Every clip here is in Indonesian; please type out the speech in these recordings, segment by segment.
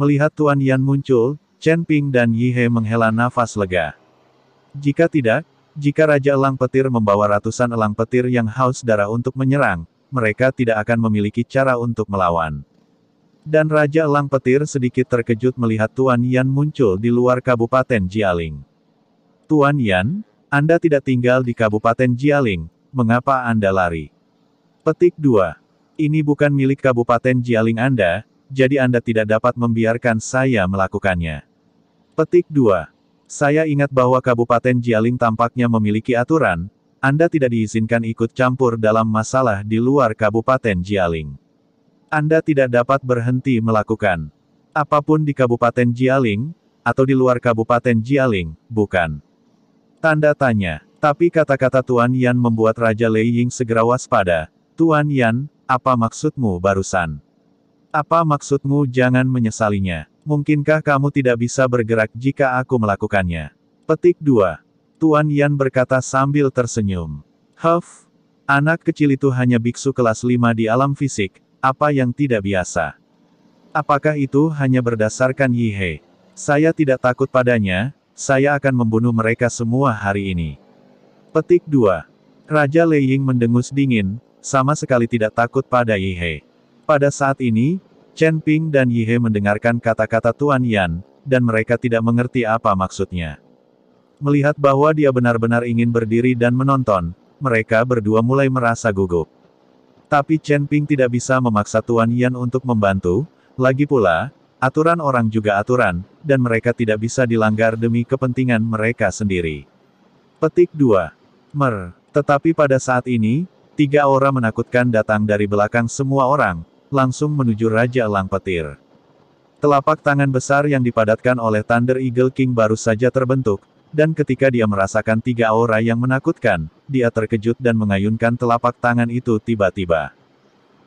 Melihat Tuan Yan muncul, Chen Ping dan Yi He menghela nafas lega. Jika tidak, jika Raja Elang Petir membawa ratusan elang petir yang haus darah untuk menyerang, mereka tidak akan memiliki cara untuk melawan. Dan Raja Elang Petir sedikit terkejut melihat Tuan Yan muncul di luar Kabupaten Jialing. Tuan Yan, Anda tidak tinggal di Kabupaten Jialing, mengapa Anda lari? Petik 2. Ini bukan milik Kabupaten Jialing Anda, jadi Anda tidak dapat membiarkan saya melakukannya. Petik 2. Saya ingat bahwa Kabupaten Jialing tampaknya memiliki aturan, Anda tidak diizinkan ikut campur dalam masalah di luar Kabupaten Jialing. Anda tidak dapat berhenti melakukan apapun di Kabupaten Jialing, atau di luar Kabupaten Jialing, bukan? Tanda tanya. Tapi kata-kata Tuan Yan membuat Raja Lei Ying segera waspada. Tuan Yan, apa maksudmu barusan? Apa maksudmu jangan menyesalinya? Mungkinkah kamu tidak bisa bergerak jika aku melakukannya? Petik 2. Tuan Yan berkata sambil tersenyum. Huff, anak kecil itu hanya biksu kelas 5 di alam fisik, apa yang tidak biasa? Apakah itu hanya berdasarkan Yi He? Saya tidak takut padanya, saya akan membunuh mereka semua hari ini. Petik 2. Raja Lei Ying mendengus dingin, sama sekali tidak takut pada Yi He. Pada saat ini, Chen Ping dan Yi He mendengarkan kata-kata Tuan Yan, dan mereka tidak mengerti apa maksudnya. Melihat bahwa dia benar-benar ingin berdiri dan menonton, mereka berdua mulai merasa gugup. Tapi Chen Ping tidak bisa memaksa Tuan Yan untuk membantu, lagi pula, aturan orang juga aturan, dan mereka tidak bisa dilanggar demi kepentingan mereka sendiri. Petik 2. Tetapi pada saat ini, 3 aura menakutkan datang dari belakang semua orang, langsung menuju Raja Elang Petir. Telapak tangan besar yang dipadatkan oleh Thunder Eagle King baru saja terbentuk, dan ketika dia merasakan 3 aura yang menakutkan, dia terkejut dan mengayunkan telapak tangan itu tiba-tiba.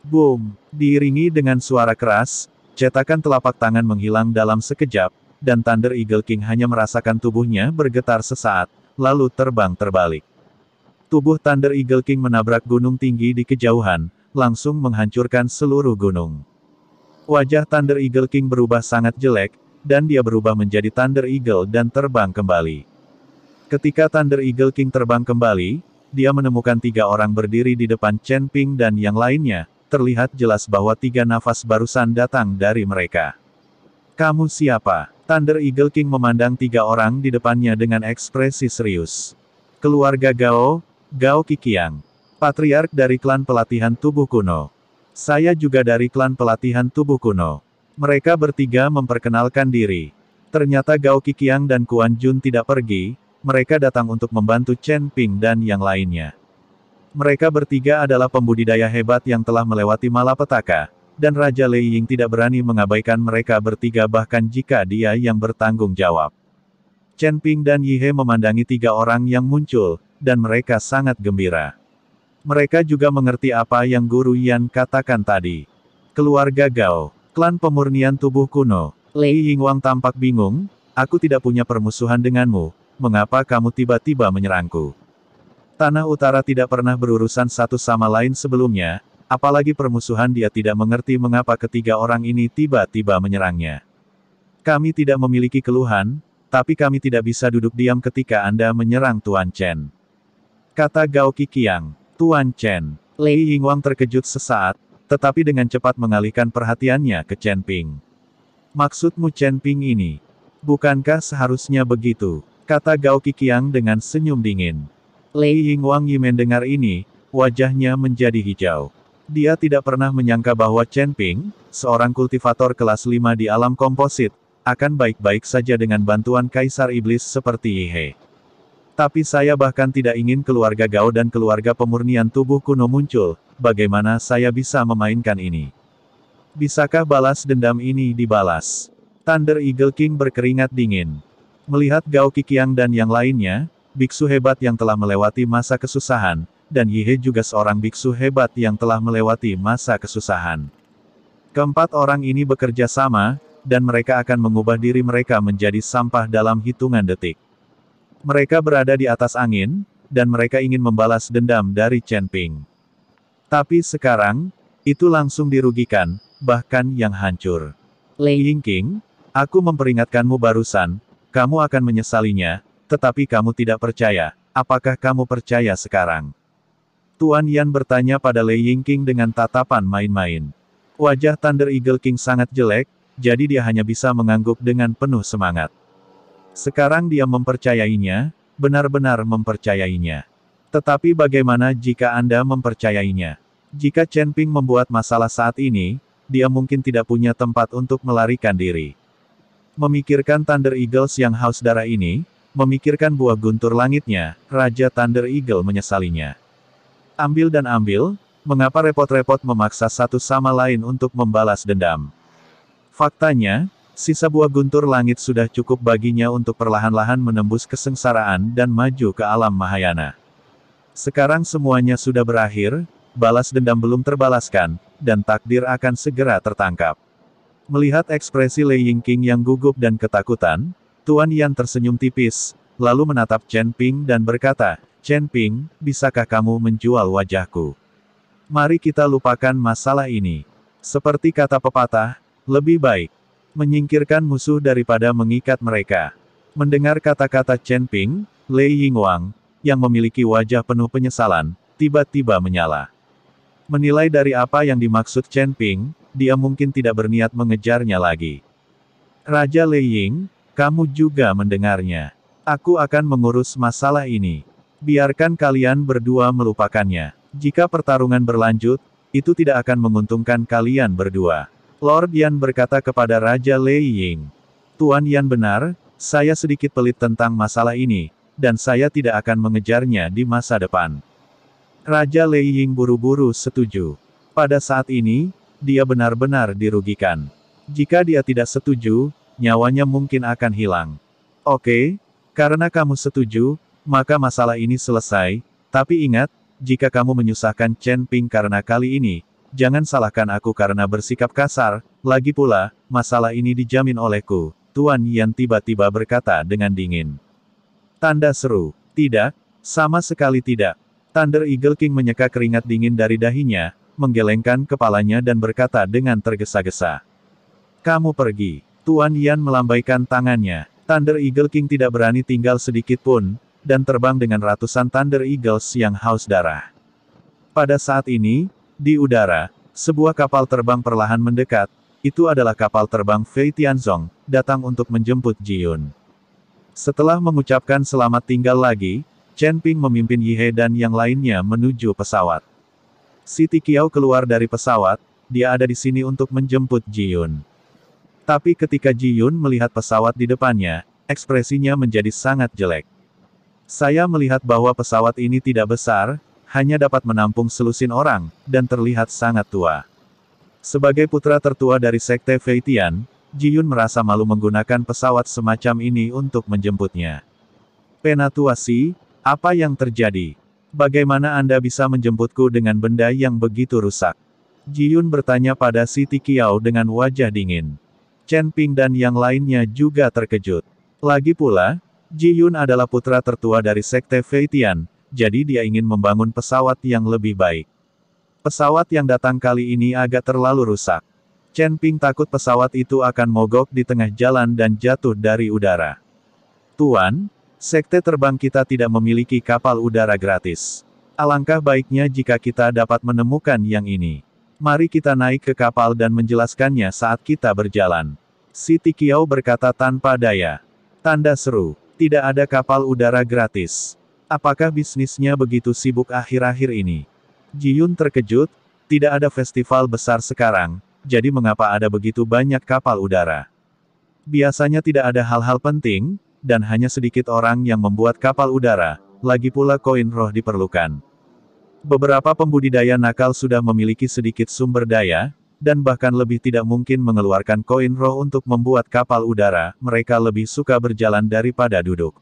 Boom! Diiringi dengan suara keras, cetakan telapak tangan menghilang dalam sekejap, dan Thunder Eagle King hanya merasakan tubuhnya bergetar sesaat, lalu terbang terbalik. Tubuh Thunder Eagle King menabrak gunung tinggi di kejauhan, langsung menghancurkan seluruh gunung. Wajah Thunder Eagle King berubah sangat jelek, dan dia berubah menjadi Thunder Eagle dan terbang kembali. Ketika Thunder Eagle King terbang kembali, dia menemukan 3 orang berdiri di depan Chen Ping dan yang lainnya, terlihat jelas bahwa 3 nafas barusan datang dari mereka. Kamu siapa? Thunder Eagle King memandang 3 orang di depannya dengan ekspresi serius. Keluarga Gao, Gao Qiqiang. Patriark dari klan pelatihan tubuh kuno. Saya juga dari klan pelatihan tubuh kuno. Mereka bertiga memperkenalkan diri. Ternyata Gao Qiqiang dan Quan Jun tidak pergi, mereka datang untuk membantu Chen Ping dan yang lainnya. Mereka bertiga adalah pembudidaya hebat yang telah melewati malapetaka, dan Raja Lei Ying tidak berani mengabaikan mereka bertiga bahkan jika dia yang bertanggung jawab. Chen Ping dan Yi He memandangi 3 orang yang muncul, dan mereka sangat gembira. Mereka juga mengerti apa yang Guru Yan katakan tadi. Keluarga Gao, klan pemurnian tubuh kuno. Lei Yingwang tampak bingung, aku tidak punya permusuhan denganmu, mengapa kamu tiba-tiba menyerangku? Tanah Utara tidak pernah berurusan satu sama lain sebelumnya, apalagi permusuhan dia tidak mengerti mengapa ketiga orang ini tiba-tiba menyerangnya. Kami tidak memiliki keluhan, tapi kami tidak bisa duduk diam ketika Anda menyerang Tuan Chen. Kata Gao Qiqiang. Tuan Chen. Lei Yingwang terkejut sesaat, tetapi dengan cepat mengalihkan perhatiannya ke Chen Ping. Maksudmu Chen Ping ini? Bukankah seharusnya begitu? Kata Gao Qiqiang dengan senyum dingin. Lei Yingwang mendengar ini, wajahnya menjadi hijau. Dia tidak pernah menyangka bahwa Chen Ping, seorang kultivator kelas 5 di alam komposit, akan baik-baik saja dengan bantuan Kaisar Iblis seperti Yi He. Tapi saya bahkan tidak ingin keluarga Gao dan keluarga pemurnian tubuh kuno muncul, bagaimana saya bisa memainkan ini? Bisakah balas dendam ini dibalas? Thunder Eagle King berkeringat dingin. Melihat Gao Qiqiang dan yang lainnya, biksu hebat yang telah melewati masa kesusahan, dan Yi He juga seorang biksu hebat yang telah melewati masa kesusahan. Keempat orang ini bekerja sama, dan mereka akan mengubah diri mereka menjadi sampah dalam hitungan detik. Mereka berada di atas angin, dan mereka ingin membalas dendam dari Chen Ping. Tapi sekarang, itu langsung dirugikan, bahkan yang hancur. Lei Yingqing, aku memperingatkanmu barusan, kamu akan menyesalinya, tetapi kamu tidak percaya. Apakah kamu percaya sekarang? Tuan Yan bertanya pada Lei Yingqing dengan tatapan main-main. Wajah Thunder Eagle King sangat jelek, jadi dia hanya bisa mengangguk dengan penuh semangat. Sekarang dia mempercayainya, benar-benar mempercayainya. Tetapi bagaimana jika Anda mempercayainya? Jika Chen Ping membuat masalah saat ini, dia mungkin tidak punya tempat untuk melarikan diri. Memikirkan Thunder Eagles yang haus darah ini, memikirkan buah guntur langitnya, Raja Thunder Eagle menyesalinya. Ambil dan ambil, mengapa repot-repot memaksa satu sama lain untuk membalas dendam? Faktanya, sisa buah guntur langit sudah cukup baginya untuk perlahan-lahan menembus kesengsaraan dan maju ke alam Mahayana. Sekarang semuanya sudah berakhir, balas dendam belum terbalaskan, dan takdir akan segera tertangkap. Melihat ekspresi Lei Yingqing yang gugup dan ketakutan, Tuan Yan tersenyum tipis, lalu menatap Chen Ping dan berkata, Chen Ping, bisakah kamu menjual wajahku? Mari kita lupakan masalah ini. Seperti kata pepatah, lebih baik menyingkirkan musuh daripada mengikat mereka. Mendengar kata-kata Chen Ping, Lei Yingwang, yang memiliki wajah penuh penyesalan, tiba-tiba menyala. Menilai dari apa yang dimaksud Chen Ping, dia mungkin tidak berniat mengejarnya lagi. Raja Lei Ying, kamu juga mendengarnya. Aku akan mengurus masalah ini. Biarkan kalian berdua melupakannya. Jika pertarungan berlanjut, itu tidak akan menguntungkan kalian berdua. Lord Yan berkata kepada Raja Lei Ying. Tuan Yan benar, saya sedikit pelit tentang masalah ini, dan saya tidak akan mengejarnya di masa depan. Raja Lei Ying buru-buru setuju. Pada saat ini, dia benar-benar dirugikan. Jika dia tidak setuju, nyawanya mungkin akan hilang. Oke, karena kamu setuju, maka masalah ini selesai, tapi ingat, jika kamu menyusahkan Chen Ping karena kali ini, jangan salahkan aku karena bersikap kasar, lagi pula, masalah ini dijamin olehku, Tuan Yan tiba-tiba berkata dengan dingin. Tanda seru, tidak, sama sekali tidak. Thunder Eagle King menyeka keringat dingin dari dahinya, menggelengkan kepalanya dan berkata dengan tergesa-gesa. Kamu pergi. Tuan Yan melambaikan tangannya. Thunder Eagle King tidak berani tinggal sedikit pun, dan terbang dengan ratusan Thunder Eagles yang haus darah. Pada saat ini, di udara, sebuah kapal terbang perlahan mendekat, itu adalah kapal terbang Fei Tianzong, datang untuk menjemput Ji Yun. Setelah mengucapkan selamat tinggal lagi, Chen Ping memimpin Yi He dan yang lainnya menuju pesawat. Siti Qiao keluar dari pesawat, dia ada di sini untuk menjemput Ji Yun. Tapi ketika Ji Yun melihat pesawat di depannya, ekspresinya menjadi sangat jelek. Saya melihat bahwa pesawat ini tidak besar, hanya dapat menampung selusin orang, dan terlihat sangat tua. Sebagai putra tertua dari Sekte Fei Tian, Ji Yun merasa malu menggunakan pesawat semacam ini untuk menjemputnya. Penatuasi, apa yang terjadi? Bagaimana Anda bisa menjemputku dengan benda yang begitu rusak? Ji Yun bertanya pada Siti Qiao dengan wajah dingin. Chen Ping dan yang lainnya juga terkejut. Lagi pula, Ji Yun adalah putra tertua dari Sekte Fei Tian, jadi dia ingin membangun pesawat yang lebih baik. Pesawat yang datang kali ini agak terlalu rusak. Chen Ping takut pesawat itu akan mogok di tengah jalan dan jatuh dari udara. Tuan, sekte terbang kita tidak memiliki kapal udara gratis. Alangkah baiknya jika kita dapat menemukan yang ini. Mari kita naik ke kapal dan menjelaskannya saat kita berjalan. Siti Qiao berkata tanpa daya. Tanda seru, tidak ada kapal udara gratis. Apakah bisnisnya begitu sibuk akhir-akhir ini? Ji Yun terkejut, tidak ada festival besar sekarang, jadi mengapa ada begitu banyak kapal udara? Biasanya tidak ada hal-hal penting, dan hanya sedikit orang yang membuat kapal udara, lagi pula koin roh diperlukan. Beberapa pembudidaya nakal sudah memiliki sedikit sumber daya, dan bahkan lebih tidak mungkin mengeluarkan koin roh untuk membuat kapal udara, mereka lebih suka berjalan daripada duduk.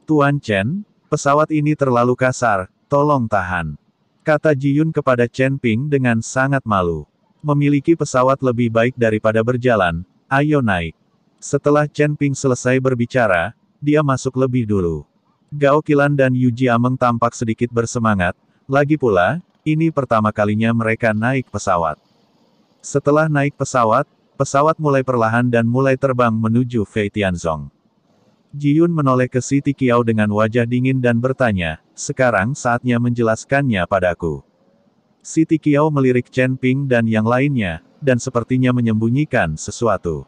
Tuan Chen, pesawat ini terlalu kasar, tolong tahan. Kata Ji Yun kepada Chen Ping dengan sangat malu. Memiliki pesawat lebih baik daripada berjalan, ayo naik. Setelah Chen Ping selesai berbicara, dia masuk lebih dulu. Gao Qilan dan Yu Jiameng tampak sedikit bersemangat, lagi pula, ini pertama kalinya mereka naik pesawat. Setelah naik pesawat, Pesawat mulai perlahan dan mulai terbang menuju Fei Tianzong. Ji Yun menoleh ke Siti Qiao dengan wajah dingin dan bertanya, sekarang saatnya menjelaskannya padaku. Siti Qiao melirik Chen Ping dan yang lainnya, dan sepertinya menyembunyikan sesuatu.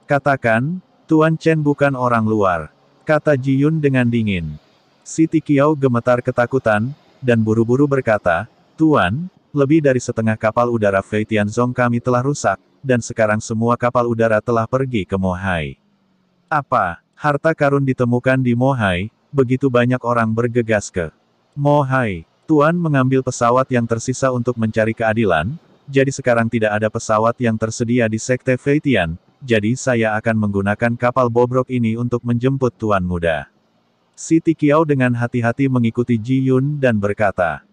Katakan, Tuan Chen bukan orang luar, kata Ji Yun dengan dingin. Siti Qiao gemetar ketakutan, dan buru-buru berkata, Tuan, lebih dari setengah kapal udara Fei Tianzong kami telah rusak, dan sekarang semua kapal udara telah pergi ke Mohai. Apa, harta karun ditemukan di Mohai, begitu banyak orang bergegas ke Mohai. Tuan mengambil pesawat yang tersisa untuk mencari keadilan, jadi sekarang tidak ada pesawat yang tersedia di Sekte Fei Tian, jadi saya akan menggunakan kapal bobrok ini untuk menjemput Tuan muda. Siti Qiao dengan hati-hati mengikuti Ji Yun dan berkata,